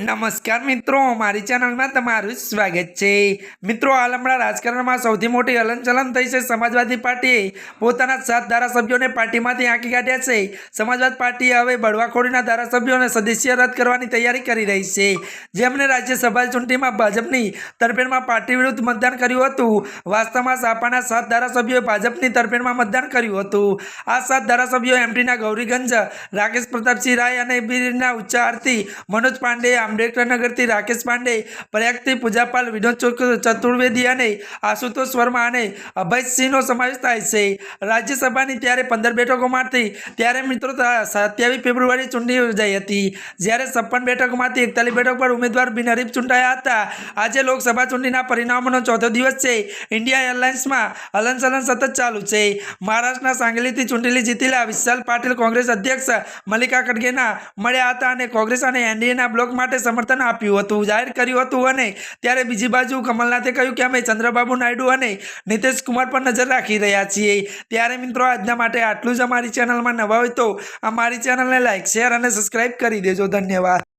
नमस्कार मित्रों, मारी चैनल में तमारुं स्वागत है। मित्रों, हाल हमણાં રાજકારણમાં સૌથી મોટી હલનચલન થઈ છે। સમાજવાદી પાર્ટીએ પોતાના 7 ધારાસભ્યોને પાર્ટીમાંથી હાંકી કાઢ્યા છે। સમાજવાદ પાર્ટી હવે બળવાખોરીના ધારાસભ્યોને સદસ્ય રદ કરવાની તૈયારી કરી રહી છે। જેમણે રાજ્યસભા ચૂંટણીમાં ભાજપની તરફેણમાં પાર્ટી વિરુદ્ધ મતદાન કર્યું હતું। વાસ્તવમાં સાપાના 7 ધારાસભ્યોએ ભાજપની તરફેણમાં મતદાન કર્યું હતું। આ 7 ધારાસભ્યો એમટીના ગૌરીગંજ રાકેશ પ્રતાપસિંહ રાય અને બીરના ઉચ્ચારથી મનોજ પાંડે, આંબેડકરનગરથી રાકેશ પાંડે, પ્રયાગથી પૂજાપાલ, વિનોદ ચતુર્વેદી અને આશુતોષ વર્મા અને અભયસિંહનો સમાવેશ થાય છે। રાજ્યસભાની ત્યારે 15 બેઠકોમાંથી ત્યારે મિત્રો 27 ફેબ્રુઆરી ચૂંટણી યોજાઈ હતી, જ્યારે 56 બેઠકોમાંથી 41 બેઠક પર ઉમેદવાર બિનહરીફ ચૂંટાયા હતા। આજે લોકસભા ચૂંટણીના પરિણામોનો ચોથો દિવસ છે। ઇન્ડિયા એરલાઇન્સમાં હલનચલન સતત ચાલુ છે। મહારાષ્ટ્રના સાંગલીથી ચૂંટણી જીતેલા વિશાલ પાટીલ કોંગ્રેસ અધ્યક્ષ મલ્લિકા ખડગેના મળ્યા હતા અને કોંગ્રેસ અને એનડીએના બ્લોક માટે સમર્થન આપ્યું હતું, જાહેર કર્યું હતું। અને ત્યારે બીજી બાજુ કમલનાથે કહ્યું કે અમે ચંદ્રબાબુ નાયડુ અને નીતિશ કુમાર પર નજર રાખી રહ્યા છીએ। ત્યારે મિત્રો આજના માટે આટલું જ। અમારી ચેનલમાં નવા હોય તો અમારી ચેનલને લાઈક, શેર અને સબસ્ક્રાઈબ કરી દેજો। ધન્યવાદ।